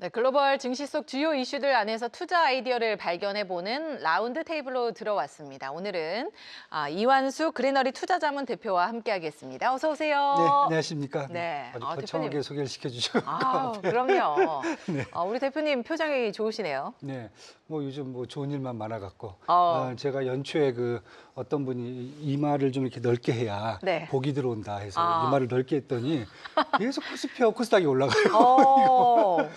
네, 글로벌 증시 속 주요 이슈들 안에서 투자 아이디어를 발견해보는 라운드 테이블로 들어왔습니다. 오늘은 이완수 그리너리 투자자문 대표와 함께하겠습니다. 어서 오세요. 네, 안녕하십니까. 네, 아주 대표님. 거창하게 소개를 시켜주셔서 그럼요. 네. 우리 대표님 표정이 좋으시네요. 네, 뭐 요즘 뭐 좋은 일만 많아갖고 제가 연초에 그 어떤 분이 이마를 좀 이렇게 넓게 해야 네. 복이 들어온다 해서 이마를 넓게 했더니 계속 코스피하고 코스닥이 올라가요.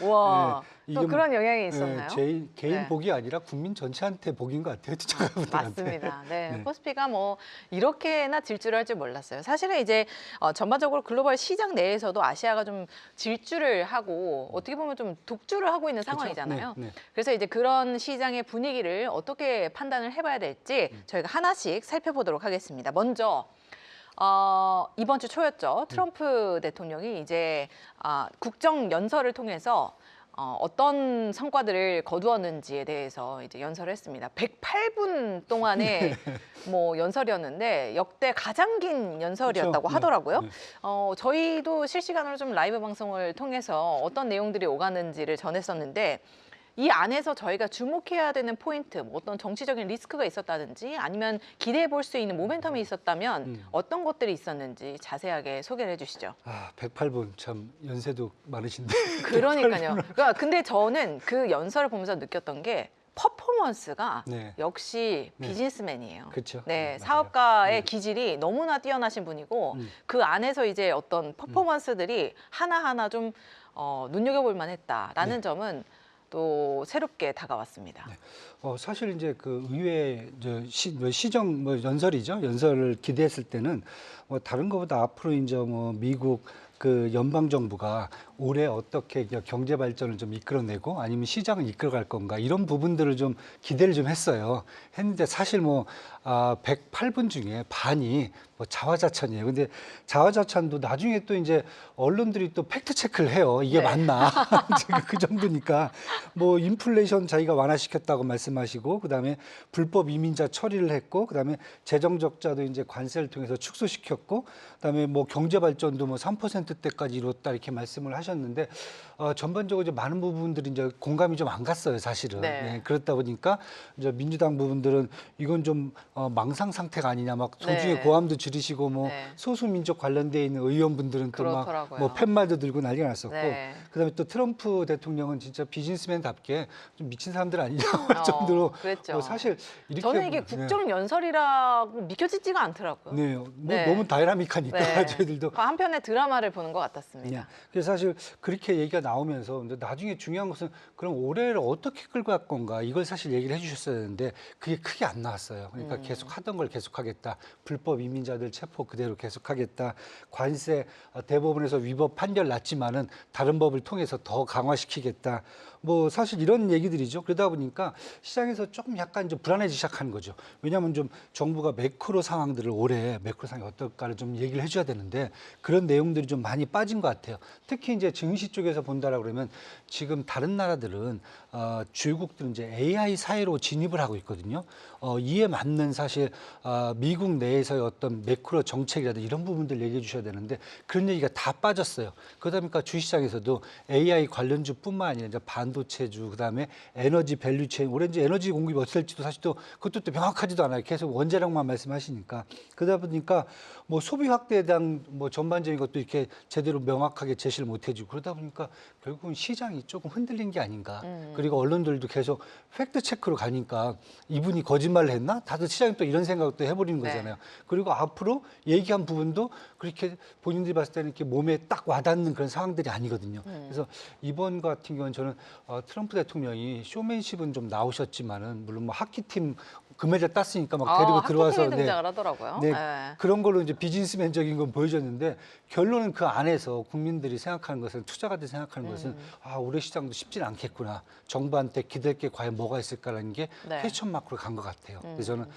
와, 네, 또 이게 그런 영향이 있었나요? 제 개인 네. 복이 아니라 국민 전체한테 복인 것 같아요. 투자가분들한테. 맞습니다. 네, 네. 코스피가 뭐 이렇게나 질주를 할 줄 몰랐어요. 사실은 이제 전반적으로 글로벌 시장 내에서도 아시아가 좀 질주를 하고 어떻게 보면 좀 독주를 하고 있는 상황이잖아요. 네, 네. 그래서 이제 그런 시장의 분위기를 어떻게 판단을 해봐야 될지 저희가 하나씩 살펴보도록 하겠습니다. 먼저 이번 주 초였죠. 트럼프 대통령이 이제 국정 연설을 통해서 어떤 성과들을 거두었는지에 대해서 이제 연설을 했습니다. 108분 동안의 뭐 연설이었는데 역대 가장 긴 연설이었다고 그렇죠. 하더라고요. 네. 저희도 실시간으로 좀 라이브 방송을 통해서 어떤 내용들이 오가는지를 전했었는데 이 안에서 저희가 주목해야 되는 포인트, 뭐 어떤 정치적인 리스크가 있었다든지 아니면 기대해 볼 수 있는 모멘텀이 있었다면 어떤 것들이 있었는지 자세하게 소개를 해주시죠. 108분 참 연세도 많으신데. 그러니까요. 그러니까 근데 저는 그 연설을 보면서 느꼈던 게 퍼포먼스가 네. 역시 네. 비즈니스맨이에요. 그렇죠. 네, 네, 맞아요. 사업가의 네. 기질이 너무나 뛰어나신 분이고 그 안에서 이제 어떤 퍼포먼스들이 하나하나 좀 눈여겨볼 만했다라는 네. 점은 또 새롭게 다가왔습니다. 네. 사실 이제 그 의회 시정 연설이죠. 연설을 기대했을 때는 다른 것보다 앞으로 이제 미국 그 연방 정부가 올해 어떻게 경제 발전을 좀 이끌어내고 아니면 시장을 이끌어갈 건가 이런 부분들을 좀 기대를 좀 했어요. 했는데 사실 108분 중에 반이 자화자찬이에요. 근데 자화자찬도 나중에 또 이제 언론들이 또 팩트 체크를 해요. 이게 네. 맞나? 지금 그 정도니까 인플레이션 자기가 완화시켰다고 말씀하시고 그다음에 불법 이민자 처리를 했고 그다음에 재정 적자도 이제 관세를 통해서 축소시켰고 그다음에 경제 발전도 3%대까지 이뤘다 이렇게 말씀을 하셨는데 전반적으로 이제 많은 부분들이 이제 공감이 좀 안 갔어요, 사실은. 네. 네, 그렇다 보니까 이제 민주당 부분들은 이건 좀 망상 상태가 아니냐 막 소중에 네. 고함도 지르시고 네. 소수 민족 관련돼 있는 의원분들은 또 막 그렇더라고요. 팻말도 들고 난리가 났었고 네. 그다음에 또 트럼프 대통령은 진짜 비즈니스맨답게 좀 미친 사람들 아니냐고 할 정도로 그랬죠. 사실 이렇게 저는 이게 국정 연설이라고 믿겨지지가 않더라고요. 네, 네. 너무 다이나믹하니까 네. 저희들도 한편의 드라마를 보는 것 같았습니다. 네. 그래서 사실 그렇게 얘기가 나오면서 근데 나중에 중요한 것은 그럼 올해를 어떻게 끌고 갈 건가 이걸 사실 얘기를 해주셨어야 되는데 그게 크게 안 나왔어요. 그러니까 계속 하던 걸 계속하겠다. 불법 이민자들 체포 그대로 계속하겠다. 관세 대법원에서 위법 판결 났지만은 다른 법을 통해서 더 강화시키겠다. 사실 이런 얘기들이죠. 그러다 보니까 시장에서 조금 약간 좀 불안해지기 시작하는 거죠. 왜냐하면 좀 정부가 매크로 상황들을 올해 매크로 상황이 어떨까를 좀 얘기를 해줘야 되는데 그런 내용들이 좀 많이 빠진 것 같아요. 특히 이제 증시 쪽에서 본다라 그러면 지금 다른 나라들은 주요국들은 이제 AI 사회로 진입을 하고 있거든요. 이에 맞는 사실 미국 내에서의 어떤 매크로 정책이라든지 이런 부분들 얘기해 주셔야 되는데 그런 얘기가 다 빠졌어요. 그러다 보니까 주식시장에서도 AI 관련주뿐만 아니라 이제 반도체주 그다음에 에너지 밸류체인 올해 이제 에너지 공급이 어떻게 될지도 사실 또 그것도 또 명확하지도 않아요. 계속 원자력만 말씀하시니까 그러다 보니까 소비 확대에 대한 전반적인 것도 이렇게 제대로 명확하게 제시를 못 해주고 그러다 보니까 결국은 시장이 조금 흔들린 게 아닌가. 그리고 언론들도 계속 팩트 체크로 가니까 이분이 거짓말을 했나? 다들 시장이 또 이런 생각도 해버리는 거잖아요. 네. 그리고 앞으로 얘기한 부분도 그렇게 본인들이 봤을 때는 이렇게 몸에 딱 와닿는 그런 상황들이 아니거든요. 그래서 이번 같은 경우는 저는 트럼프 대통령이 쇼맨십은 좀 나오셨지만은 물론 하키팀 금메달 땄으니까 막 데리고 들어와서 하키팀이 등장을 하더라고요. 네, 네. 그런 걸로 이제 비즈니스맨적인 건 보여줬는데 결론은 그 안에서 국민들이 생각하는 것은 투자가들이 생각하는 것은 올해 시장도 쉽진 않겠구나. 정부한테 기댈 게 과연 뭐가 있을까라는 게 네. 퀘스천 마크로 간 것 같아요. 그래서 저는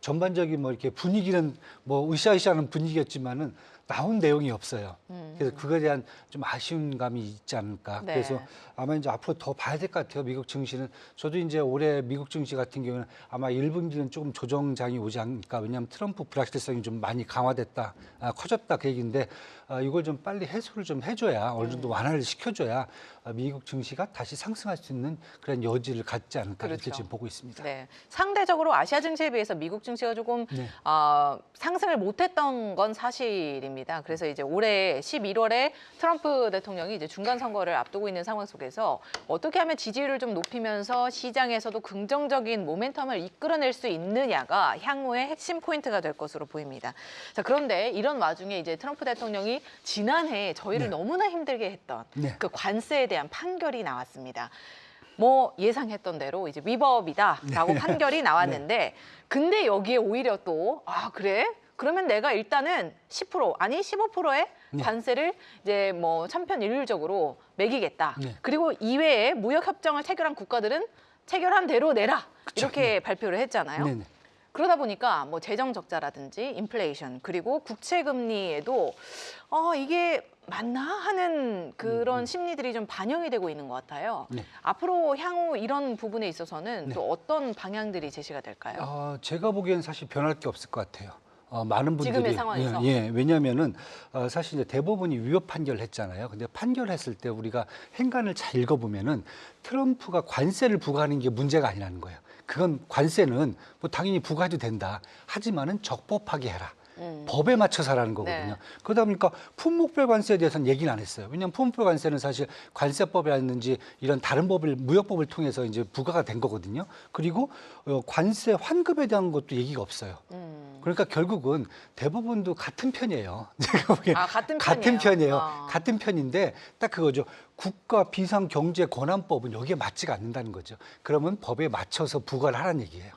전반적인 이렇게 분위기는 으쌰으쌰하는 분위기였지만은 나온 내용이 없어요. 그래서 그거에 대한 좀 아쉬운 감이 있지 않을까. 네. 그래서 아마 이제 앞으로 더 봐야 될 것 같아요. 미국 증시는. 저도 이제 올해 미국 증시 같은 경우는 아마 1분기는 조금 조정장이 오지 않을까. 왜냐하면 트럼프 불확실성이 좀 많이 강화됐다, 커졌다 그 얘기인데 이걸 좀 빨리 해소를 좀 해줘야 어느 정도 완화를 시켜줘야 미국 증시가 다시 상승할 수 있는 그런 여지를 갖지 않을까 이렇게 그렇죠. 지금 보고 있습니다. 네. 상대적으로 아시아 증시에 비해서 미국 증시가 조금 네. 상승을 못했던 건 사실입니다. 그래서 이제 올해 11월에 트럼프 대통령이 이제 중간 선거를 앞두고 있는 상황 속에서 어떻게 하면 지지율을 좀 높이면서 시장에서도 긍정적인 모멘텀을 이끌어낼 수 있느냐가 향후의 핵심 포인트가 될 것으로 보입니다. 자, 그런데 이런 와중에 이제 트럼프 대통령이 지난해 저희를 네. 너무나 힘들게 했던 네. 그 관세에 대한 판결이 나왔습니다. 뭐 예상했던 대로 이제 위법이다라고 판결이 나왔는데 근데 여기에 오히려 또 그래? 그러면 내가 일단은 10% 아니 15%의 네. 관세를 이제 뭐 천편일률적으로 매기겠다. 네. 그리고 이외에 무역 협정을 체결한 국가들은 체결한 대로 내라. 그쵸. 이렇게 발표를 했잖아요. 네네. 그러다 보니까 뭐 재정 적자라든지 인플레이션 그리고 국채 금리에도 이게 맞나 하는 그런 심리들이 좀 반영이 되고 있는 것 같아요. 네. 앞으로 향후 이런 부분에 있어서는 네. 또 어떤 방향들이 제시가 될까요? 제가 보기에는 사실 변할 게 없을 것 같아요. 많은 분들이 지금의 상황에서? 왜냐하면은 사실 이제 대법원이 위헌 판결을 했잖아요. 근데 판결했을 때 우리가 행간을 잘 읽어보면은 트럼프가 관세를 부과하는 게 문제가 아니라는 거예요. 그건 관세는 뭐 당연히 부과해도 된다. 하지만은 적법하게 해라. 법에 맞춰서 하라는 거거든요. 네. 그러다 보니까 품목별 관세에 대해서는 얘기는 안 했어요. 왜냐하면 품목별 관세는 사실 관세법이라든지 이런 다른 법을 무역법을 통해서 이제 부과가 된 거거든요. 그리고 관세 환급에 대한 것도 얘기가 없어요. 그러니까 결국은 대부분도 같은 편이에요. 제가 보기엔 같은 같은 편이에요? 편이에요. 같은 편인데 딱 그거죠. 국가 비상경제권한법은 여기에 맞지가 않는다는 거죠. 그러면 법에 맞춰서 부과를 하라는 얘기예요.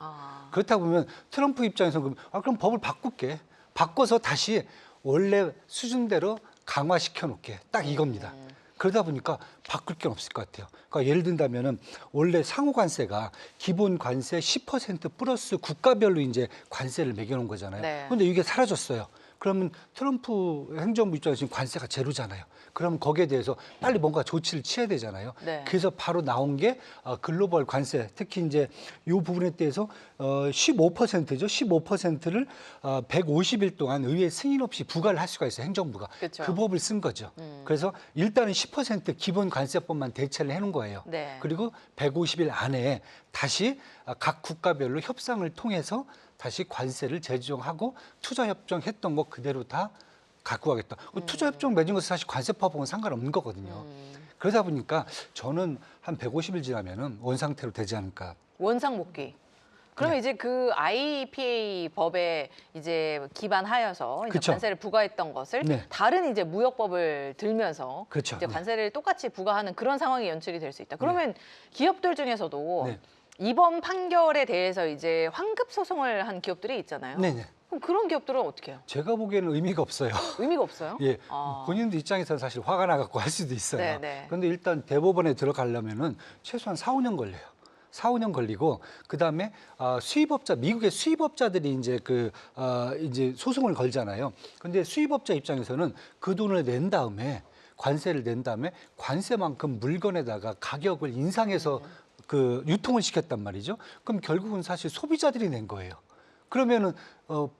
그렇다 보면 트럼프 입장에서는 그럼 법을 바꿀게. 바꿔서 다시 원래 수준대로 강화시켜 놓게. 딱 이겁니다. 그러다 보니까 바꿀 게 없을 것 같아요. 그러니까 예를 든다면은 원래 상호 관세가 기본 관세 10% 플러스 국가별로 이제 관세를 매겨놓은 거잖아요. 네. 그런데 이게 사라졌어요. 그러면 트럼프 행정부 입장에서 지금 관세가 제로잖아요. 그러면 거기에 대해서 빨리 뭔가 조치를 취해야 되잖아요. 네. 그래서 바로 나온 게 글로벌 관세, 특히 이제 이 부분에 대해서 15%죠. 15%를 150일 동안 의회 승인 없이 부과를 할 수가 있어요. 행정부가. 그쵸. 그 법을 쓴 거죠. 그래서 일단은 10% 기본 관세법만 대체를 해놓은 거예요. 네. 그리고 150일 안에 다시 각 국가별로 협상을 통해서 다시 관세를 재조정하고 투자협정했던 거 그대로 다 갖고 가겠다. 투자협정 맺은 것은 사실 관세법하고는 상관없는 거거든요. 그러다 보니까 저는 한 150일 지나면은 원상태로 되지 않을까. 원상 복귀. 그러면 이제 그 IPA 법에 이제 기반하여서 이제 그쵸. 관세를 부과했던 것을 네. 다른 이제 무역법을 들면서 그렇죠. 이제 네. 관세를 똑같이 부과하는 그런 상황이 연출이 될 수 있다. 그러면 기업들 중에서도 네. 이번 판결에 대해서 이제 환급 소송을 한 기업들이 있잖아요. 네네. 그럼 그런 기업들은 어떻게 해요? 제가 보기에는 의미가 없어요. 의미가 없어요? 예, 아. 본인들 입장에서는 사실 화가 나갖고 할 수도 있어요. 네네. 그런데 일단 대법원에 들어가려면은 최소한 4, 5년 걸려요. 4, 5년 걸리고 그다음에 수입업자 미국의 수입업자들이 이제 이제 소송을 걸잖아요. 근데 수입업자 입장에서는 그 돈을 낸 다음에 관세를 낸 다음에 관세만큼 물건에다가 가격을 인상해서 유통을 시켰단 말이죠. 그럼 결국은 사실 소비자들이 낸 거예요. 그러면은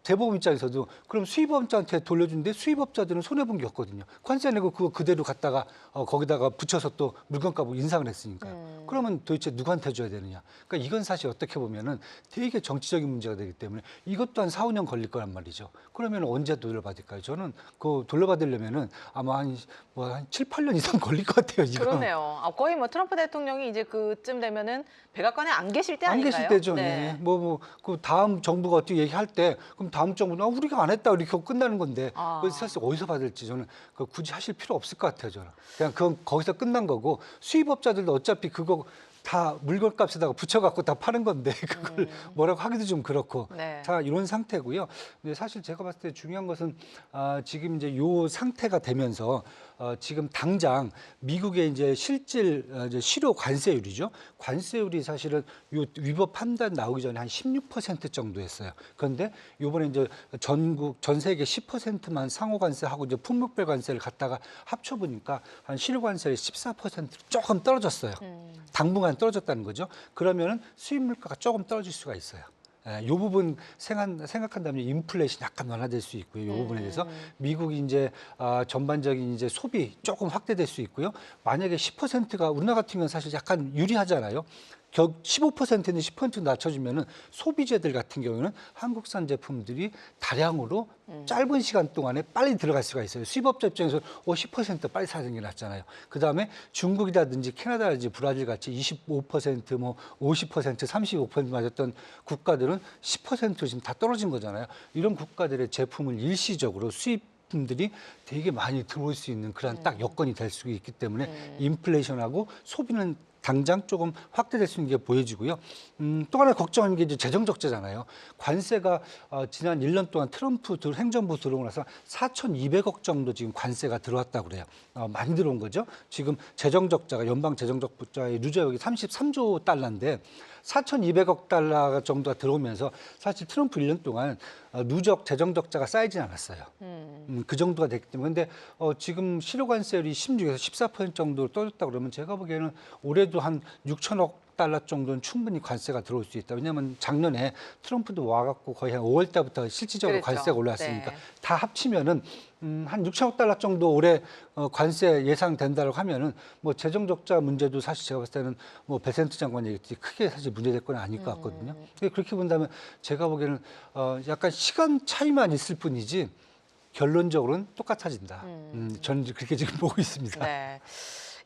대법원 입장에서도 그럼 수입업자한테 돌려주는데 수입업자들은 손해 본 게 없거든요. 관세 내고 그거 그대로 갖다가 거기다가 붙여서 또 물건값을 인상을 했으니까요. 그러면 도대체 누구한테 줘야 되느냐? 그러니까 이건 사실 어떻게 보면은 되게 정치적인 문제가 되기 때문에 이것 또한 4, 5년 걸릴 거란 말이죠. 그러면 언제 돌려받을까요? 저는 그 돌려받으려면은 아마 한 7, 8년 이상 걸릴 것 같아요. 이거. 그러네요. 거의 뭐 트럼프 대통령이 이제 그쯤 되면은 백악관에 안 계실 때 안 아닌가요? 계실 때죠. 네. 예. 그 다음 정부가 어떻게 얘기할 때 그럼 다음 정부는 우리가 안 했다 이렇게 끝나는 건데 그래서 사실 어디서 받을지 저는 굳이 하실 필요 없을 것 같아요. 저는 그냥 그건 거기서 끝난 거고 수입업자들도 어차피 그거 다 물건값에다가 붙여갖고 다 파는 건데 그걸 뭐라고 하기도 좀 그렇고 네. 자 이런 상태고요. 근데 사실 제가 봤을 때 중요한 것은 지금 이제 요 상태가 되면서 지금 당장 미국의 이제 실질 이제 실효 관세율이죠. 관세율이 사실은 요 위법 판단 나오기 전에 한 16% 정도였어요. 그런데 요번에 이제 전 세계 10%만 상호 관세하고 이제 품목별 관세를 갖다가 합쳐 보니까 한 실효 관세율이 14% 조금 떨어졌어요. 당분간 떨어졌다는 거죠. 그러면은 수입 물가가 조금 떨어질 수가 있어요. 이 부분 생각한다면 인플레이션 약간 완화될 수 있고요. 이 부분에 대해서 미국이 이제 전반적인 이제 소비 조금 확대될 수 있고요. 만약에 10%가 우리나라 같은 경우는 사실 약간 유리하잖아요. 15%는 10% 낮춰주면은 소비재들 같은 경우는 한국산 제품들이 다량으로 짧은 시간 동안에 빨리 들어갈 수가 있어요. 수입업자 입장에서 10% 빨리 사는 게 낫잖아요. 그 다음에 중국이라든지 캐나다라든지 브라질 같이 25%, 뭐 50%, 35% 맞았던 국가들은 10%로 지금 다 떨어진 거잖아요. 이런 국가들의 제품을 일시적으로 수입품들이 되게 많이 들어올 수 있는 그런 딱 여건이 될 수 있기 때문에 인플레이션하고 소비는 당장 조금 확대될 수 있는 게 보여지고요. 또 하나 걱정하는 게 이제 재정 적자잖아요. 관세가 지난 1년 동안 트럼프 행정부 들어오고 나서 4,200억 정도 지금 관세가 들어왔다고 그래요. 많이 들어온 거죠. 지금 재정 적자가 연방 재정 적자의 누적액이 33조 달러인데 4,200억 달러 정도가 들어오면서 사실 트럼프 1년 동안 누적 재정 적자가 쌓이진 않았어요. 그 정도가 됐기 때문에 근데 지금 실효 관세율이 16에서 14% 정도로 떨어졌다 그러면 제가 보기에는 올해도 한 6천억 달러 정도는 충분히 관세가 들어올 수 있다. 왜냐하면 작년에 트럼프도 와갖고 거의 한 5월 달부터 실질적으로 그랬죠. 관세가 올랐으니까 네. 다 합치면은 한 6천억 달러 정도 올해 관세 예상된다고 하면은 뭐 재정 적자 문제도 사실 제가 봤을 때는 뭐 베센트 장관 얘기했듯이 크게 사실 문제될 건 아닐 것 같거든요. 그렇게 본다면 제가 보기에는 약간 시간 차이만 있을 뿐이지 결론적으로는 똑같아진다. 저는 그렇게 지금 보고 있습니다. 네.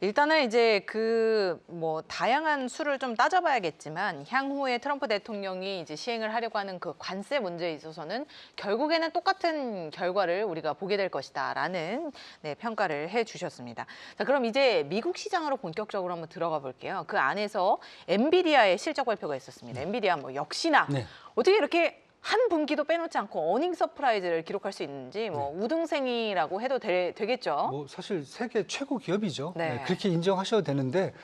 일단은 이제 그 뭐 다양한 수를 좀 따져봐야겠지만 향후에 트럼프 대통령이 이제 시행을 하려고 하는 그 관세 문제에 있어서는 결국에는 똑같은 결과를 우리가 보게 될 것이다라는 네, 평가를 해주셨습니다. 자, 그럼 이제 미국 시장으로 본격적으로 한번 들어가 볼게요. 그 안에서 엔비디아의 실적 발표가 있었습니다. 엔비디아 뭐 역시나 네. 어떻게 이렇게 한 분기도 빼놓지 않고 어닝 서프라이즈를 기록할 수 있는지 뭐 우등생이라고 해도 되겠죠. 뭐 사실 세계 최고 기업이죠. 네. 네, 그렇게 인정하셔도 되는데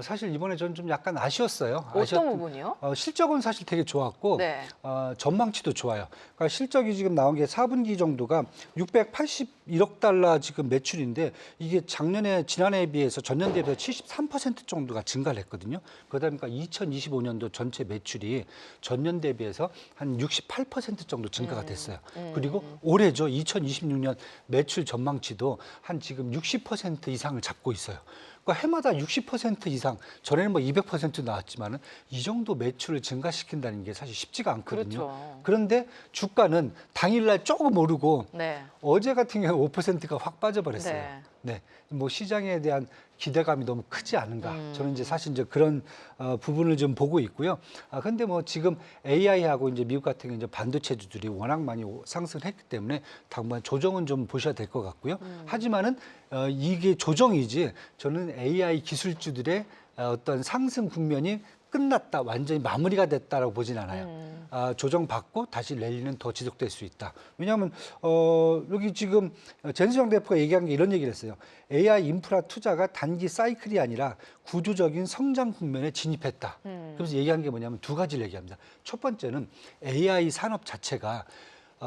사실 이번에 저는 좀 약간 아쉬웠어요. 어떤 부분이요? 실적은 사실 되게 좋았고 네. 전망치도 좋아요. 그러니까 실적이 지금 나온 게 4분기 정도가 681억 달러 지금 매출인데 이게 지난해에 비해서 전년 대비해서 73% 정도가 증가를 했거든요. 그러다 보니까 2025년도 전체 매출이 전년 대비해서 한 68% 정도 증가가 됐어요. 그리고 올해죠. 2026년 매출 전망치도 한 지금 60% 이상을 잡고 있어요. 그러니까 해마다 60% 이상, 전에는 뭐 200% 나왔지만은 이 정도 매출을 증가시킨다는 게 사실 쉽지가 않거든요. 그렇죠. 그런데 주가는 당일날 조금 오르고 네. 어제 같은 경우 5%가 확 빠져버렸어요. 네. 네. 뭐 시장에 대한 기대감이 너무 크지 않은가. 저는 이제 사실 이제 그런 부분을 좀 보고 있고요. 근데 뭐 지금 AI하고 이제 미국 같은 경우 이제 반도체주들이 워낙 많이 상승했기 때문에 당분간 조정은 좀 보셔야 될 것 같고요. 하지만은 이게 조정이지 저는 AI 기술주들의 어떤 상승 국면이 끝났다, 완전히 마무리가 됐다라고 보진 않아요. 조정받고 다시 랠리는 더 지속될 수 있다. 왜냐하면 여기 지금 젠수영 대표가 얘기한 게 이런 얘기를 했어요. AI 인프라 투자가 단기 사이클이 아니라 구조적인 성장 국면에 진입했다. 그래서 얘기한 게 뭐냐면 두 가지를 얘기합니다. 첫 번째는 AI 산업 자체가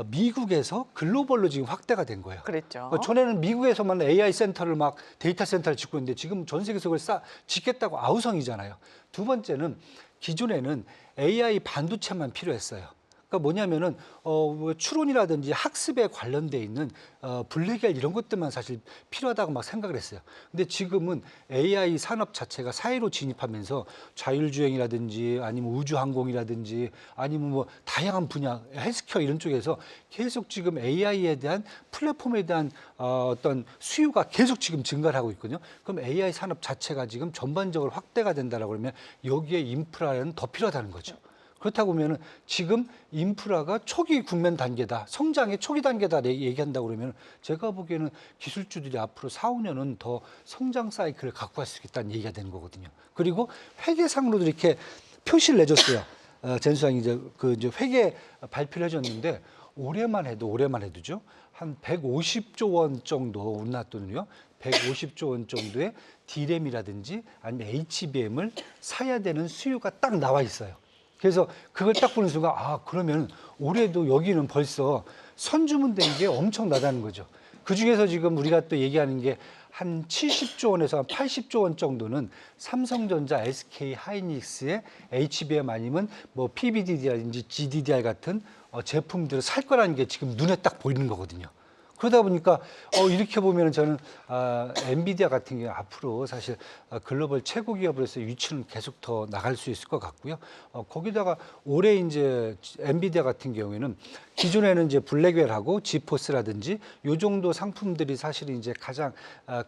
미국에서 글로벌로 지금 확대가 된 거예요. 그랬죠. 전에는 미국에서만 AI 센터를 막 데이터 센터를 짓고 있는데 지금 전 세계에서 그걸 짓겠다고 아우성이잖아요. 두 번째는 기존에는 AI 반도체만 필요했어요. 그러니까 뭐냐면은 뭐 추론이라든지 학습에 관련돼 있는 블랙엘 이런 것들만 사실 필요하다고 막 생각을 했어요. 근데 지금은 AI 산업 자체가 사회로 진입하면서 자율주행이라든지 아니면 우주항공이라든지 아니면 뭐 다양한 분야 헬스케어 이런 쪽에서 계속 지금 AI에 대한 플랫폼에 대한 어떤 수요가 계속 지금 증가를 하고 있거든요. 그럼 AI 산업 자체가 지금 전반적으로 확대가 된다라고 그러면 여기에 인프라는 더 필요하다는 거죠. 그렇다고 보면은 지금 인프라가 초기 국면 단계다, 성장의 초기 단계다 얘기한다고 그러면 제가 보기에는 기술주들이 앞으로 4, 5년은 더 성장 사이클을 갖고 갈 수 있다는 얘기가 되는 거거든요. 그리고 회계상으로도 이렇게 표시를 내줬어요. 젠수장이 이제 회계 발표를 해줬는데 올해만 해도죠. 한 150조 원 정도 우리나라 돈으로요. 150조 원 정도의 D램이라든지 아니면 HBM을 사야 되는 수요가 딱 나와 있어요. 그래서 그걸 딱 보는 순간 그러면 올해도 여기는 벌써 선주문된 게 엄청나다는 거죠. 그중에서 지금 우리가 또 얘기하는 게 한 70조 원에서 한 80조 원 정도는 삼성전자, SK 하이닉스의 HBM 아니면 뭐 PVDDR인지 GDDR 같은 제품들을 살 거라는 게 지금 눈에 딱 보이는 거거든요. 그러다 보니까 이렇게 보면은 저는 엔비디아 같은 경우 앞으로 사실 글로벌 최고 기업으로서 위치는 계속 더 나갈 수 있을 것 같고요. 거기다가 올해 이제 엔비디아 같은 경우에는 기존에는 이제 블랙웰하고 지포스라든지 요 정도 상품들이 사실 이제 가장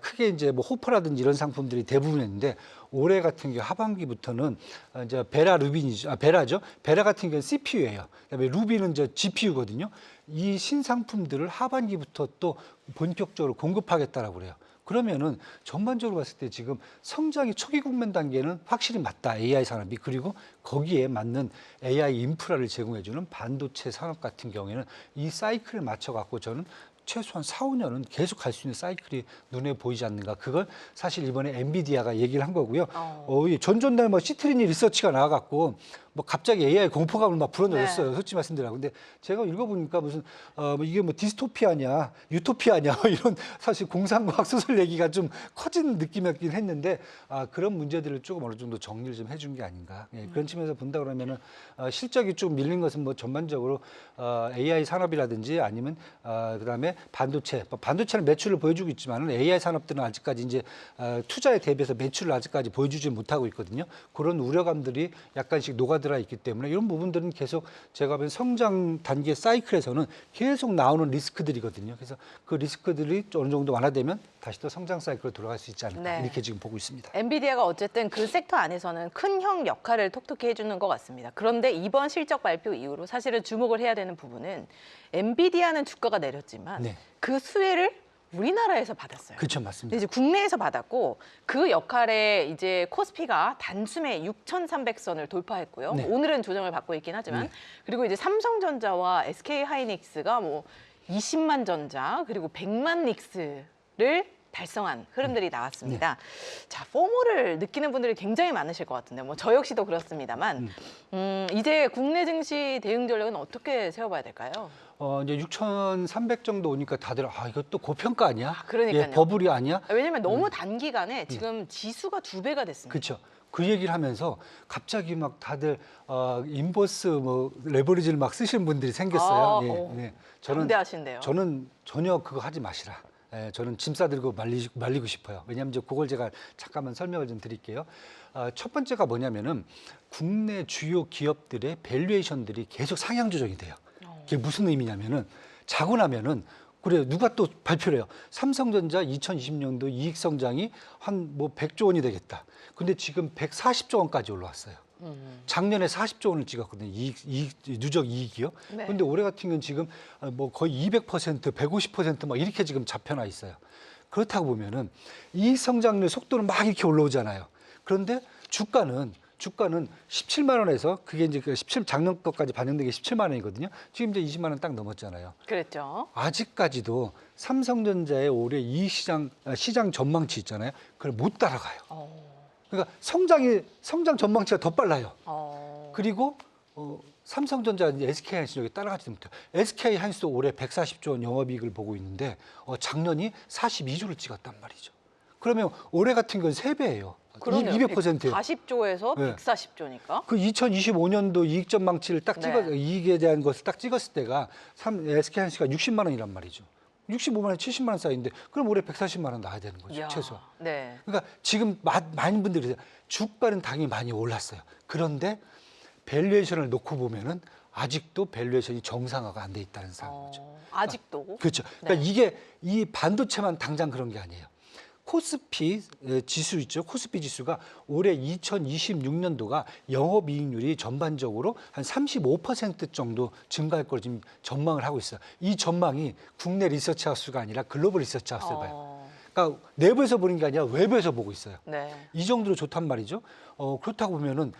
크게 이제 뭐 호퍼라든지 이런 상품들이 대부분인데 올해 같은 경우 하반기부터는 이제 베라죠. 베라 같은 경우는 CPU예요. 그다음에 루비는 이제 GPU거든요. 이 신상품들을 하반기부터 또 본격적으로 공급하겠다라고 그래요. 그러면은 전반적으로 봤을 때 지금 성장이 초기 국면 단계는 확실히 맞다. AI 산업이. 그리고 거기에 맞는 AI 인프라를 제공해주는 반도체 산업 같은 경우에는 이 사이클에 맞춰갖고 저는 최소한 4, 5년은 계속 갈 수 있는 사이클이 눈에 보이지 않는가. 그걸 사실 이번에 엔비디아가 얘기를 한 거고요. 전전날 뭐 시트리니 리서치가 나와갖고 뭐 갑자기 AI 공포감을 막 불어넣었어요. 네. 솔직히 말씀드리라고. 근데 제가 읽어보니까 무슨 이게 뭐 디스토피아냐, 유토피아냐 이런 사실 공상과학 소설 얘기가 좀 커진 느낌이었긴 했는데 그런 문제들을 조금 어느 정도 정리를 좀 해준 게 아닌가. 예, 그런 측면에서 본다 그러면은 실적이 좀 밀린 것은 뭐 전반적으로 AI 산업이라든지 아니면 그다음에 반도체는 매출을 보여주고 있지만은 AI 산업들은 아직까지 이제 투자에 대비해서 매출을 아직까지 보여주지 못하고 있거든요. 그런 우려감들이 약간씩 녹아들어 있기 때문에 이런 부분들은 계속 제가 본 성장 단계 사이클에서는 계속 나오는 리스크들이거든요. 그래서 그 리스크들이 어느 정도 완화되면 다시 또 성장 사이클로 돌아갈 수 있지 않을까 네. 이렇게 지금 보고 있습니다. 엔비디아가 어쨌든 그 섹터 안에서는 큰 형 역할을 톡톡히 해주는 것 같습니다. 그런데 이번 실적 발표 이후로 사실은 주목을 해야 되는 부분은 엔비디아는 주가가 내렸지만 네. 그 수혜를 우리나라에서 받았어요. 그렇죠, 근데 맞습니다. 이제 국내에서 받았고 그 역할에 이제 코스피가 단숨에 6,300선을 돌파했고요. 네. 오늘은 조정을 받고 있긴 하지만 네. 그리고 이제 삼성전자와 SK 하이닉스가 뭐 20만 전자 그리고 100만 닉스를 달성한 흐름들이 나왔습니다. 자, 포모를 느끼는 분들이 굉장히 많으실 것 같은데 뭐 저 역시도 그렇습니다만 이제 국내 증시 대응 전략은 어떻게 세워봐야 될까요? 이제 6,300 정도 오니까 다들 이것도 고평가 아니야? 그러니까요. 예, 버블이 아니야? 왜냐면 너무 단기간에 지금 지수가 2배가 됐습니다. 그렇죠. 그 얘기를 하면서 갑자기 막 다들 인버스 뭐 레버리지를 막 쓰시는 분들이 생겼어요. 담대하신데요. 저는 전혀 그거 하지 마시라. 예, 저는 짐 싸들고 말리고 싶어요. 왜냐하면 이제 그걸 제가 잠깐만 설명을 좀 드릴게요. 첫 번째가 뭐냐면은 국내 주요 기업들의 밸류에이션들이 계속 상향 조정이 돼요. 그게 무슨 의미냐면은 자고 나면은 그래 누가 또 발표를 해요. 삼성전자 2020년도 이익 성장이 한 뭐 100조 원이 되겠다. 근데 지금 140조 원까지 올라왔어요. 작년에 40조 원을 찍었거든요. 누적 이익이요. 네. 근데 올해 같은 경우는 지금 뭐 거의 200%, 150%막 이렇게 지금 잡혀나 있어요. 그렇다고 보면은 이익 성장률 속도는 막 이렇게 올라오잖아요. 그런데 주가는 17만 원에서 그게 이제 작년 것까지 반영된 게 17만 원이거든요. 지금 이제 20만 원 딱 넘었잖아요. 그랬죠. 아직까지도 삼성전자의 올해 이익 시장 전망치 있잖아요. 그걸 못 따라가요. 그러니까 성장 전망치가 더 빨라요. 그리고 삼성전자 이제 SK 하이닉스 여기 따라가지 못해요. SK 하이닉스도 올해 140조 원 영업이익을 보고 있는데 작년이 42조를 찍었단 말이죠. 그러면 올해 같은 건 3배예요. 200%예요. 40조에서 네. 140조니까. 그 2025년도 이익 전망치를 딱 이익에 대한 것을 딱 찍었을 때가 SK 하이닉스가 60만 원이란 말이죠. 65만 원, 70만 원 사이인데 그럼 올해 140만 원 나와야 되는 거죠, 최소. 네. 그러니까 지금 많은 분들이 주가는 당연히 많이 올랐어요. 그런데 밸류에이션을 놓고 보면은 아직도 밸류에이션이 정상화가 안 돼 있다는 상황이죠. 아직도. 그렇죠. 그러니까 이게 이 반도체만 당장 그런 게 아니에요. 코스피 지수 있죠. 코스피 지수가 올해 2026년도가 영업이익률이 전반적으로 한 35% 정도 증가할 걸 지금 전망을 하고 있어요. 이 전망이 국내 리서치 하우스가 아니라 글로벌 리서치 하우스를 봐요. 그러니까 내부에서 보는 게 아니라 외부에서 보고 있어요. 네. 이 정도로 좋단 말이죠. 그렇다고 보면은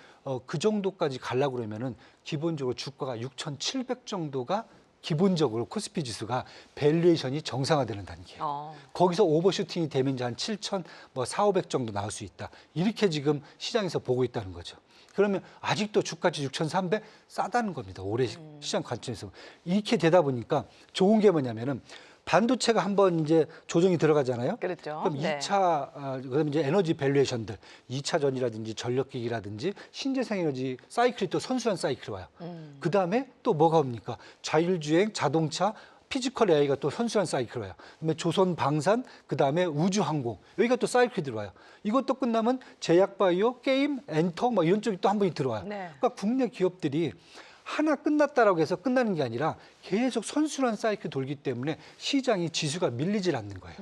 그 정도까지 가려고 그러면은 기본적으로 주가가 6,700 정도가 기본적으로 코스피 지수가 밸류에이션이 정상화되는 단계예요. 거기서 오버슈팅이 되면 이제 한 7,400 정도 나올 수 있다. 이렇게 지금 시장에서 보고 있다는 거죠. 그러면 아직도 주가치 6,300 싸다는 겁니다. 올해 시장 관점에서. 이렇게 되다 보니까 좋은 게 뭐냐면은 반도체가 한번 이제 조정이 들어가잖아요. 그렇죠. 그럼 네. 2차 그다음에 이제 에너지 밸류에이션들, 2차 전이라든지 전력기기라든지 신재생 에너지 사이클이 또 선순환 사이클이 와요. 그다음에 또 뭐가 옵니까? 자율주행, 자동차, 피지컬 AI가 또 선순환 사이클 와요. 그다음에 조선 방산, 그다음에 우주항공 여기가 또 사이클이 들어와요. 이것도 끝나면 제약바이오, 게임, 엔터 뭐 이런 쪽이 또 한 번이 들어와요. 네. 그러니까 국내 기업들이 하나 끝났다라고 해서 끝나는 게 아니라 계속 선순환 사이클 돌기 때문에 시장이 지수가 밀리질 않는 거예요.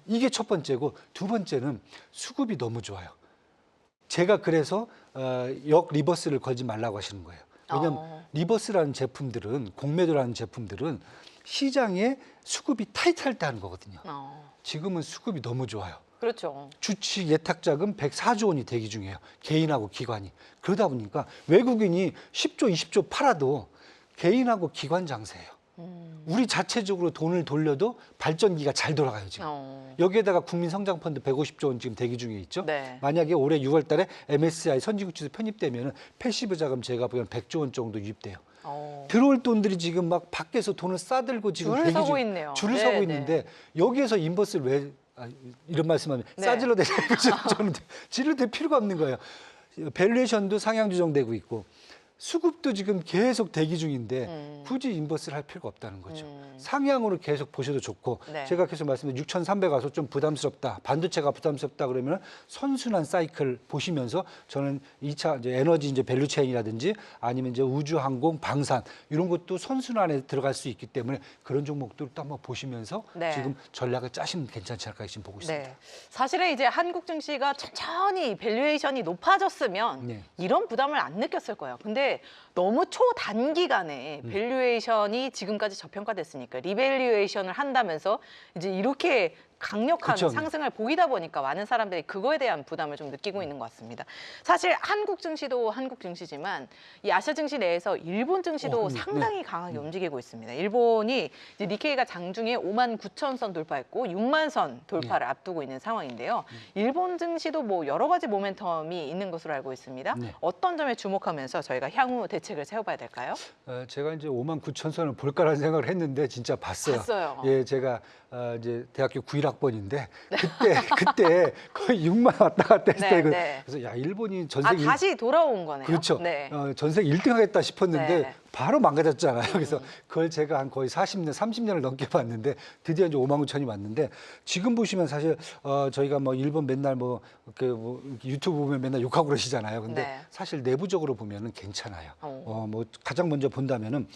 이게 첫 번째고 두 번째는 수급이 너무 좋아요. 제가 그래서 역 리버스를 걸지 말라고 하시는 거예요. 왜냐하면 리버스라는 제품들은 공매도라는 제품들은 시장에 수급이 타이트할 때 하는 거거든요. 지금은 수급이 너무 좋아요. 그렇죠. 주식 예탁자금 104조 원이 대기 중이에요. 개인하고 기관이. 그러다 보니까 외국인이 10조, 20조 팔아도 개인하고 기관 장세예요. 우리 자체적으로 돈을 돌려도 발전기가 잘 돌아가요, 지금. 여기에다가 국민성장펀드 150조 원 지금 대기 중에 있죠. 네. 만약에 올해 6월 달에 MSCI 선진국 지수 편입되면 패시브 자금 제가 보기엔 100조 원 정도 유입돼요. 들어올 돈들이 지금 막 밖에서 돈을 싸들고 지금 줄을 대기 서고 중- 있네요. 줄을 네, 서고 네. 있는데 여기에서 인버스를 왜 이런 말씀하면 네. 싸질러 대죠. 저는 질러 댈 필요가 없는 거예요. 밸류에이션도 상향 조정되고 있고 수급도 지금 계속 대기 중인데 굳이 인버스를 할 필요가 없다는 거죠. 상향으로 계속 보셔도 좋고 네. 제가 계속 말씀드린 6,300 와서 좀 부담스럽다. 반도체가 부담스럽다 그러면 선순환 사이클 보시면서 저는 2차 이제 에너지 이제 밸류체인이라든지 아니면 이제 우주 항공 방산 이런 것도 선순환에 들어갈 수 있기 때문에 그런 종목들도 한번 보시면서 네. 지금 전략을 짜시면 괜찮지 않을까 지금 보고 있습니다. 네. 사실은 이제 한국 증시가 천천히 밸류에이션이 높아졌으면 네. 이런 부담을 안 느꼈을 거예요. 근데 너무 초단기간에 밸류에이션이 지금까지 저평가됐으니까 리밸류에이션을 한다면서 이제 이렇게 강력한 그쵸. 상승을 보이다 보니까 많은 사람들이 그거에 대한 부담을 좀 느끼고 있는 것 같습니다. 사실 한국 증시도 한국 증시지만 이 아시아 증시 내에서 일본 증시도 상당히 강하게 움직이고 있습니다. 일본이 이제 니케이가 장중에 59,000선 돌파했고 6만 선 돌파를 앞두고 있는 상황인데요. 일본 증시도 뭐 여러 가지 모멘텀이 있는 것으로 알고 있습니다. 네. 어떤 점에 주목하면서 저희가 향후 대책을 세워봐야 될까요? 제가 이제 59,000선을 볼까라는 생각을 했는데 진짜 봤어요. 봤어요. 예, 제가 이제 대학교 91학번인데 그때 거의 6만 왔다 갔다 했을 네, 때 네. 그래서 야 일본이 전세 다시 돌아온 거네요. 그렇죠. 네. 전세 1등 하겠다 싶었는데 네. 바로 망가졌잖아요. 그래서 그걸 제가 한 거의 40년, 30년을 넘게 봤는데 드디어 이제 59,000이 왔는데 지금 보시면 사실 저희가 뭐 일본 맨날 유튜브 보면 맨날 욕하고 그러시잖아요. 근데 네. 사실 내부적으로 보면은 괜찮아요. 어. 뭐 가장 먼저 본다면은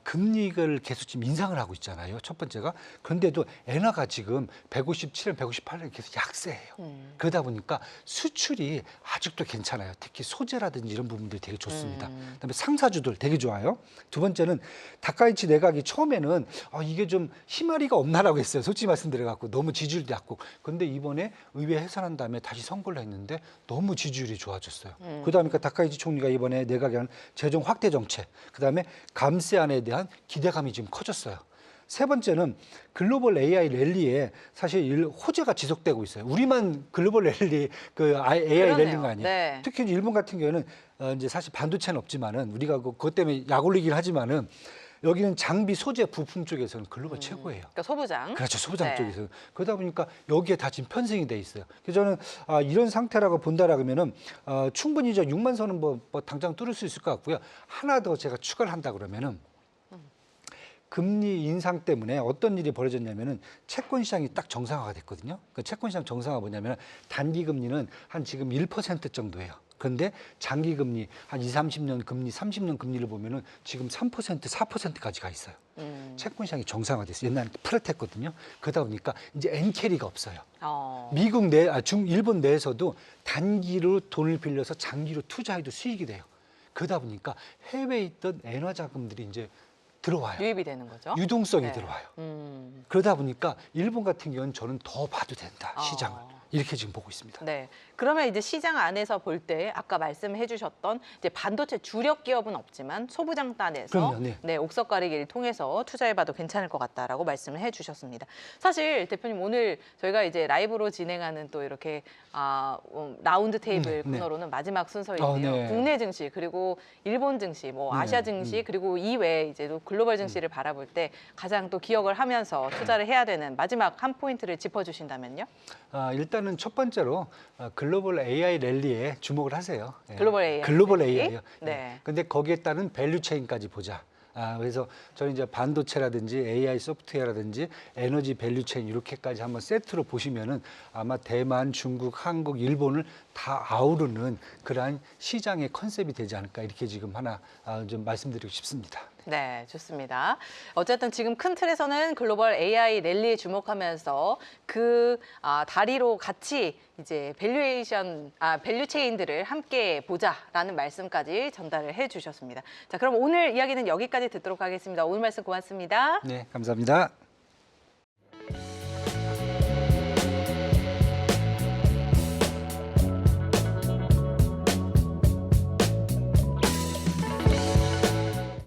금리를 계속 지금 인상을 하고 있잖아요. 첫 번째가. 그런데도 엔화가 지금 157엔, 158엔 계속 약세예요. 그러다 보니까 수출이 아직도 괜찮아요. 특히 소재라든지 이런 부분들이 되게 좋습니다. 그다음에 상사주들 되게 좋아요. 두 번째는 다카이치 내각이 처음에는 이게 좀 희마리가 없나라고 했어요. 솔직히 말씀드려갖고 너무 지지율이 낮고. 그런데 이번에 의회 해산한 다음에 다시 선거를 했는데 너무 지지율이 좋아졌어요. 그다음에 다카이치 총리가 이번에 내각에 한 재정 확대 정책, 그다음에 감세안에 대한 기대감이 지금 커졌어요. 세 번째는 글로벌 AI 랠리에 사실 호재가 지속되고 있어요. 우리만 글로벌 랠리, AI 그러네요. 랠리가 아니에요. 네. 특히 이제 일본 같은 경우에는 이제 사실 반도체는 없지만은 우리가 그것 때문에 약 올리긴 하지만은 여기는 장비, 소재, 부품 쪽에서는 글로벌 최고예요. 그러니까 소부장. 그렇죠. 소부장 네. 쪽에서. 그러다 보니까 여기에 다 지금 편승이 돼 있어요. 그래서 저는 이런 상태라고 본다라 그러면은 충분히 6만 선은 뭐 당장 뚫을 수 있을 것 같고요. 하나 더 제가 추가를 한다 그러면은 금리 인상 때문에 어떤 일이 벌어졌냐면은 채권 시장이 딱 정상화가 됐거든요. 그 채권 시장 정상화 뭐냐면 단기 금리는 한 지금 1% 정도예요. 그런데 장기 금리 한 2, 30년 금리, 30년 금리를 보면은 지금 3%, 4%까지 가 있어요. 채권 시장이 정상화됐어요. 옛날에 플랫했거든요. 그러다 보니까 이제 엔캐리가 없어요. 미국 일본 내에서도 단기로 돈을 빌려서 장기로 투자해도 수익이 돼요. 그러다 보니까 해외에 있던 엔화 자금들이 이제 들어와요. 유입이 되는 거죠. 유동성이 네. 들어와요. 음. 그러다 보니까 일본 같은 경우는 저는 더 봐도 된다, 시장을. 이렇게 지금 보고 있습니다. 네. 그러면 이제 시장 안에서 볼 때 아까 말씀해 주셨던 이제 반도체 주력 기업은 없지만 소부장단에서 그럼요, 네. 네, 옥석 가리기를 통해서 투자해 봐도 괜찮을 것 같다라고 말씀을 해 주셨습니다. 사실 대표님 오늘 저희가 이제 라이브로 진행하는 또 이렇게 라운드 테이블 네. 코너로는 마지막 순서인데요. 네. 국내 증시 그리고 일본 증시, 뭐 아시아 증시 그리고 이외 이제 또 글로벌 증시를 바라볼 때 가장 또 기억을 하면서 투자를 해야 되는 마지막 한 포인트를 짚어 주신다면요. 일단은 첫 번째로 글로벌 AI 랠리에 주목을 하세요. 예. 글로벌 AI 글로벌 랠리? AI요. 네. 근데 거기에 따른 밸류 체인까지 보자. 그래서 저는 이제 반도체라든지 AI 소프트웨어라든지 에너지 밸류 체인 이렇게까지 한번 세트로 보시면은 아마 대만, 중국, 한국, 일본을 다 아우르는 그러한 시장의 컨셉이 되지 않을까 이렇게 지금 하나 좀 말씀드리고 싶습니다. 네, 좋습니다. 어쨌든 지금 큰 틀에서는 글로벌 AI 랠리에 주목하면서 그 다리로 같이 이제 밸류 체인들을 함께 보자라는 말씀까지 전달을 해주셨습니다. 자, 그럼 오늘 이야기는 여기까지 듣도록 하겠습니다. 오늘 말씀 고맙습니다. 네, 감사합니다.